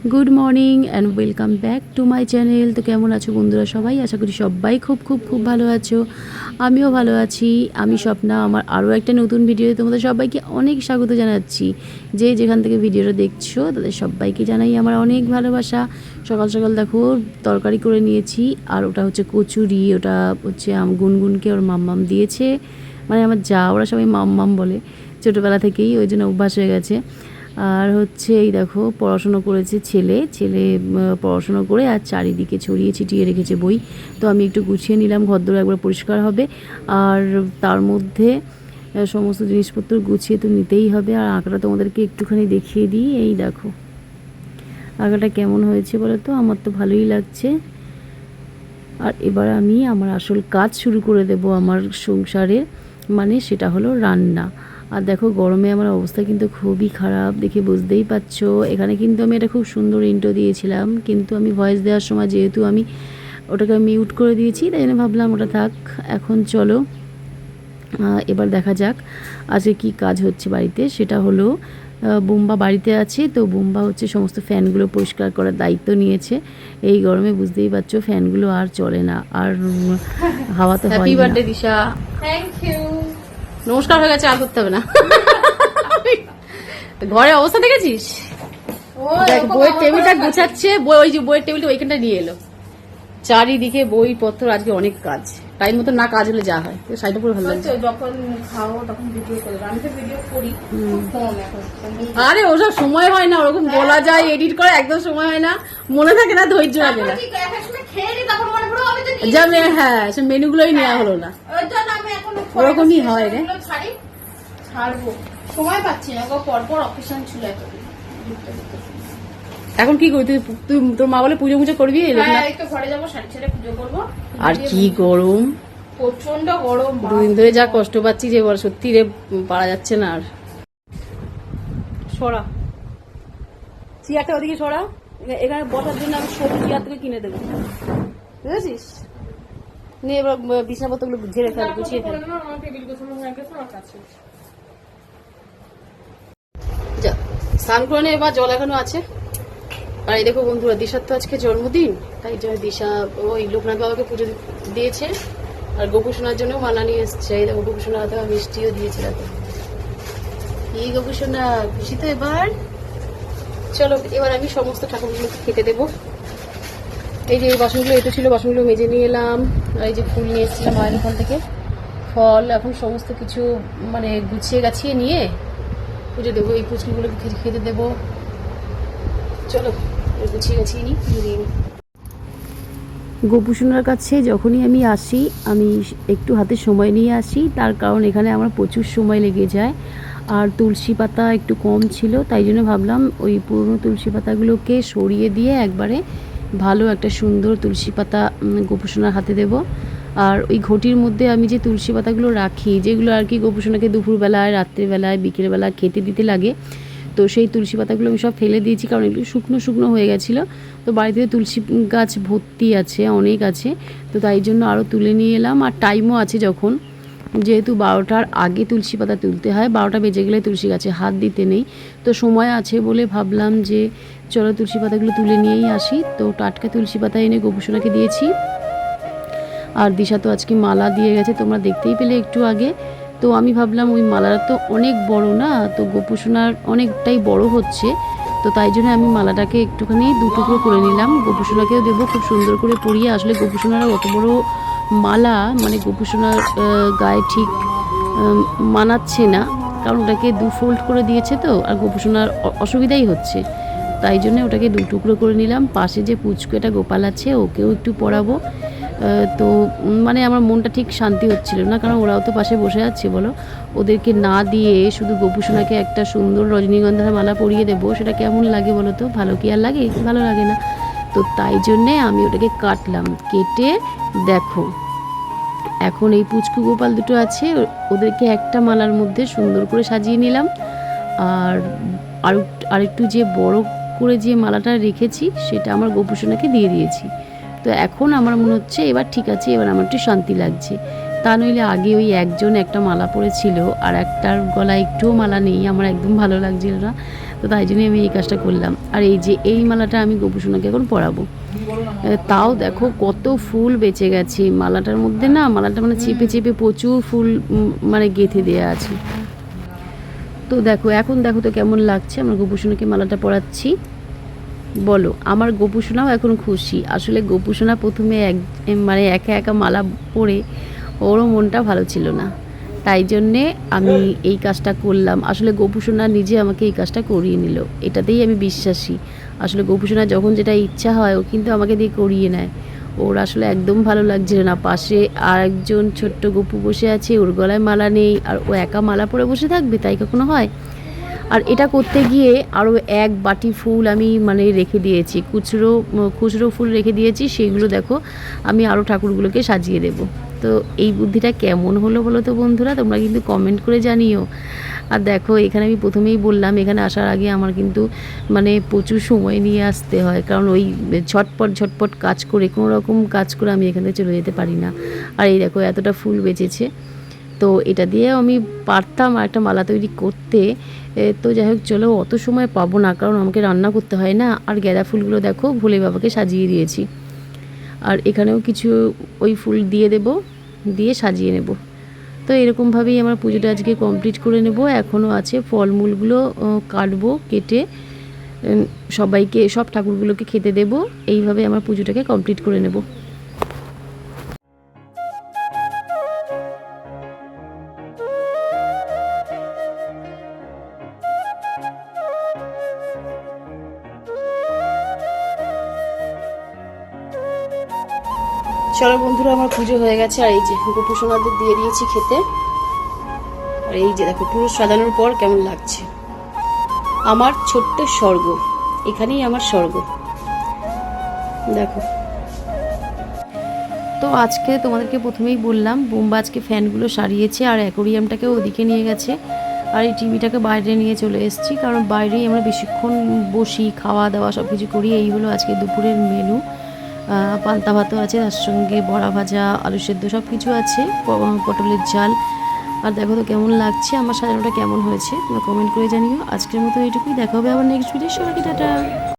Good morning and welcome back to my channel. তো কেমন আছো বন্ধুরা সবাই? আশা করি সবাই খুব খুব খুব ভালো আছো। আমিও ভালো আছি। আমি স্বপ্না, আমার আরও একটা নতুন ভিডিওতে তোমাদের সবাইকে অনেক স্বাগত জানাচ্ছি। যে যেখান থেকে ভিডিওটা দেখছো তাদের সবাইকে জানাই আমার অনেক ভালোবাসা। সকাল সকাল দেখো তরকারি করে নিয়েছি, আর ওটা হচ্ছে কচুরি, ওটা হচ্ছে গুনগুনকে ওর মাম্মাম দিয়েছে। মানে আমার যা, ওরা সবাই মাম্মাম বলে ছোটোবেলা থেকেই, ওই জন্য অভ্যাস হয়ে গেছে। আর হচ্ছে এই দেখো পড়াশুনো করেছে ছেলে পড়াশুনো করে আর চারিদিকে ছড়িয়ে ছিটিয়ে রেখেছে বই। তো আমি একটু গুছিয়ে নিলাম, ঘরদোর একবার পরিষ্কার হবে, আর তার মধ্যে সমস্ত জিনিসপত্র গুছিয়ে তো নিতেই হবে। আর আঁকাটা তোমাদেরকে একটুখানি দেখিয়ে দিই। এই দেখো আঁকাটা কেমন হয়েছে বলো তো? আমার তো ভালোই লাগছে। আর এবার আমি আমার আসল কাজ শুরু করে দেব আমার সংসারের, মানে সেটা হলো রান্না। আর দেখো গরমে আমার অবস্থা কিন্তু খুবই খারাপ, দেখে বুঝতেই পারছো। এখানে কিন্তু আমি একটা খুব সুন্দর ইন্ট্রো দিয়েছিলাম, কিন্তু আমি ভয়েস দেওয়ার সময় যেহেতু আমি ওটাকে মিউট করে দিয়েছি, তাই জন্য ভাবলাম ওটা থাক। এখন চলো এবার দেখা যাক আজকে কি কাজ হচ্ছে বাড়িতে। সেটা হলো বুম্বা বাড়িতে আছে, তো বুম্বা হচ্ছে সমস্ত ফ্যানগুলো পরিষ্কার করার দায়িত্ব নিয়েছে। এই গরমে বুঝতেই পারছো ফ্যানগুলো আর চলে না, আর হাওয়া তো হয় না। Happy birthday Disha. Thank you. নমস্কার হয়ে গেছে, আর করতে হবে না। ঘরের অবস্থা দেখেছিস? দেখ বইয়ের টেবিলটা গুছাচ্ছে, ওই যে বইয়ের টেবিলটা ওইখানটা নিয়ে এলো। চারিদিকে বইপত্র, আজকে অনেক কাজ। টাইম মতো না কাজ হলে যা হয়। শাড়িটা পুরো ভালো লাগছে। যখন খাও তখন ভিডিও করবে, আমি তো ভিডিও করি খুব কম এখন। আরে ওসব সময় হয় না, ওরকম বলা যায়, এডিট করে একদম সময় হয় না, মনে থাকে না, ধৈর্য লাগে না। হ্যাঁ, সে মেনুগুলোই নেওয়া হলো না, ওরকমই হয় রে। ছাড়বো, সময় পাচ্ছি না, পরপর অকেশন ছিল এখন কি করবি তুই? তোর মা বলে পুজো মুজো করবি? একটু ঘরে যাবো, শাড়ি ছেড়ে পুজো করবো। আর কি গরম, প্রচন্ড গরম, দুদিন ধরে যা কষ্ট পাচ্ছি যে বল, সত্যি রে পারা যাচ্ছে না। আর সরা চেয়ারটা ওদিকে সরা, এখানে বসার জন্য আমি সবজি চেয়ার থেকে কিনে দেবো, বুঝেছিস? নিয়ে এবার বিছানাপত্রগুলো ঝেড়ে ফেল, গুছিয়ে ফেল। যা স্নান করে নে, এবার জল এখনো আছে। আর এই দেখো বন্ধুরা, দিশার তো আজকে জন্মদিন, তাই জন্য দিশা ওই লোকনাথ বাবাকে পুজো দিয়েছে, আর গোপুসোনার জন্য মালা নিয়ে এসছে। এই দেখো গোপুসোনা হাতে মিষ্টিও দিয়েছে। দেখো কি গোপুসোনা, খুশি তো এবার? চলো এবার আমি সমস্ত ঠাকুরগুলোকে খেতে দেবো। এই যে বাসনগুলো এটো ছিল, বাসনগুলো মেজে নিয়ে এলাম। আর এই যে ফুল নিয়ে এসেছিলাম মায়ের ওখান থেকে, ফল, এখন সমস্ত কিছু মানে গুছিয়ে গাছিয়ে নিয়ে পুজো দেবো। এই পুচকিগুলোকে খেতে দেবো। চলো গুছিয়ে গাছিয়ে নিই, পুজো দিয়ে নিই। গোপুসোনার কাছে যখনই আমি আসি, আমি একটু হাতে সময় নিয়ে আসি, তার কারণ এখানে আমার প্রচুর সময় লেগে যায়। আর তুলসী পাতা একটু কম ছিল, তাই জন্য ভাবলাম ওই পুরনো তুলসী পাতাগুলোকে সরিয়ে দিয়ে একবারে ভালো একটা সুন্দর তুলসী পাতা গোপুসোনার হাতে দেব। আর ওই ঘটির মধ্যে আমি যে তুলসী পাতাগুলো রাখি, যেগুলো আর কি গোপুসোনাকে দুপুরবেলায়, রাত্রিবেলায়, বিকেলবেলা খেতে দিতে লাগে, তো সেই তুলসী পাতাগুলো আমি সব ফেলে দিয়েছি, কারণ এগুলো শুকনো শুকনো হয়ে গেছিলো। তো বাড়িতে তুলসী গাছ ভর্তি আছে, অনেক আছে, তো তাই জন্য আরও তুলে নিয়ে এলাম। আর টাইমও আছে, যখন যেহেতু 12টার আগে তুলসী পাতা তুলতে হয়, 12টা বেজে গেলে তুলসী গাছে হাত দিতে নেই, তো সময় আছে বলে ভাবলাম যে চলো তুলসী পাতাগুলো তুলে নিয়েই আসি। তো টাটকা তুলসী পাতা এনে গোপুসোনাকে দিয়েছি। আর দিশা তো আজকে মালা দিয়ে গেছে, তোমরা দেখতেই পেলে একটু আগে। তো আমি ভাবলাম ওই মালাটা তো অনেক বড় না, তো গোপুসোনার অনেকটাই বড় হচ্ছে, তো তাই জন্য আমি মালাটাকে একটুখানি দুটুকরো করে নিলাম। গোপুসোনাকেও দেবো, খুব সুন্দর করে পরিয়ে। আসলে গোপুসোনার অত বড় মালা মানে গোপুসোনার গায়ে ঠিক মানাচ্ছে না, কারণ ওটাকে 2 ফোল্ড করে দিয়েছে, তো আর গোপুসোনার অসুবিধাই হচ্ছে, তাই জন্য ওটাকে 2 টুকরো করে নিলাম। পাশে যে পুচকু এটা গোপাল আছে, ওকেও একটু পরাবো। তো মানে আমার মনটা ঠিক শান্তি হচ্ছিল না, কারণ ওরাও তো পাশে বসে আছে, বলো ওদেরকে না দিয়ে শুধু গোপুসোনাকে একটা সুন্দর রজনীগন্ধার মালা পরিয়ে দেবো, সেটা কেমন লাগে বলো তো? ভালো কি আর লাগে? ভালো লাগে না। তো তাই জন্যে আমি ওটাকে কাটলাম, কেটে দেখো এখন এই পুচকু গোপাল দুটো আছে, ওদেরকে একটা মালার মধ্যে সুন্দর করে সাজিয়ে নিলাম। আর আরেকটু যে বড় করে যে মালাটা রেখেছি, সেটা আমার গোপুসোনাকে দিয়ে দিয়েছি। তো এখন আমার মনে হচ্ছে এবার ঠিক আছে, এবার আমার একটু শান্তি লাগছে। তা নইলে আগে ওই একজন একটা মালা পরেছিল, আর একটার গলায় একটুও মালা নেই, আমার একদম ভালো লাগছিল না। তো তাই জন্যই আমি এই কাজটা করলাম। আর এই যে এই মালাটা আমি গোপুসোনাকে এখন পরাবো। তাও দেখো কত ফুল বেঁচে গেছে মালাটার মধ্যে, না মালাটা মানে চেপে চেপে প্রচুর ফুল মানে গেঁথে দেওয়া আছে। তো দেখো এখন দেখো তো কেমন লাগছে আমার গোপুসোনাকে মালাটা পরাচ্ছি। বলো, আমার গোপুসোনাও এখন খুশি। আসলে গোপুসোনা প্রথমে মানে একা একা মালা পরে ওরও মনটা ভালো ছিল না, তাই জন্যে আমি এই কাজটা করলাম। আসলে গোপুসোনা নিজে আমাকে এই কাজটা করিয়ে নিল, এটাতেই আমি বিশ্বাসী। আসলে গোপুসোনা যখন যেটা ইচ্ছা হয় ও কিন্তু আমাকে দিয়ে করিয়ে নেয়। ওর আসলে একদম ভালো লাগছিল না, পাশে আর একজন ছোট্ট গপু বসে আছে, ওর গলায় মালা নেই, আর ও একা মালা পরে বসে থাকবে, তাই কখনো হয়? আর এটা করতে গিয়ে আরও এক বাটি ফুল আমি মানে রেখে দিয়েছি, খুচরো ফুল রেখে দিয়েছি। সেইগুলো দেখো আমি আরও ঠাকুরগুলোকে সাজিয়ে দেবো। তো এই বুদ্ধিটা কেমন হলো বলো তো বন্ধুরা, তোমরা কিন্তু কমেন্ট করে জানিও। আর দেখো এখানে আমি প্রথমেই বললাম, এখানে আসার আগে আমার কিন্তু মানে প্রচুর সময় নিয়ে আসতে হয়, কারণ ওই ঝটপট কাজ করে কোনো রকম কাজ করে আমি এখান থেকে চলে যেতে পারি না। আর এই দেখো এতটা ফুল বেঁচেছে, তো এটা দিয়ে আমি পারতাম আর একটা মালা তৈরি করতে। তো যাই হোক চলো, অত সময় পাবো না, কারণ আমাকে রান্না করতে হয় না। আর গাঁদা ফুলগুলো দেখো ভোলে বাবাকে সাজিয়ে দিয়েছি, আর এখানেও কিছু ওই ফুল দিয়ে সাজিয়ে নেব। তো এরকমভাবেই আমার পুজোটা আজকে কমপ্লিট করে নেব। এখনও আছে ফলমূলগুলো কাটবো, কেটে সবাইকে সব ঠাকুরগুলোকে খেতে দেব। এইভাবে আমার পুজোটাকে কমপ্লিট করে নেব। চলো বন্ধুরা, আমার পুজো হয়ে গেছে। আর এই যে গোপুসোনাদের দিয়ে দিয়েছি খেতে। আর এই যে দেখো পুরো সাজানোর পর কেমন লাগছে। আমার ছোট্ট স্বর্গ, এখানেই আমার স্বর্গ দেখো। তো আজকে তোমাদেরকে প্রথমেই বললাম, বোম্বা আজকে ফ্যানগুলো সারিয়েছে আর অ্যাকোরিয়ামটাকে ওদিকে নিয়ে গেছে, আর এই টিভিটাকে বাইরে নিয়ে চলে এসেছি, কারণ বাইরেই আমরা বেশিক্ষণ বসি, খাওয়া দাওয়া সব কিছু করি। এই হলো আজকে দুপুরের মেনু। পান্তা ভাতও আছে, তার সঙ্গে বড়া ভাজা, আলু সেদ্ধ সব কিছু আছে, পটলের ঝাল। আর দেখো তো কেমন লাগছে, আমার সাজানোটা কেমন হয়েছে তোমরা কমেন্ট করে জানিও। আজকের মতো এইটুকুই, দেখা হবে আবার নেক্সট ভিডিও। সবাইকে টাটা।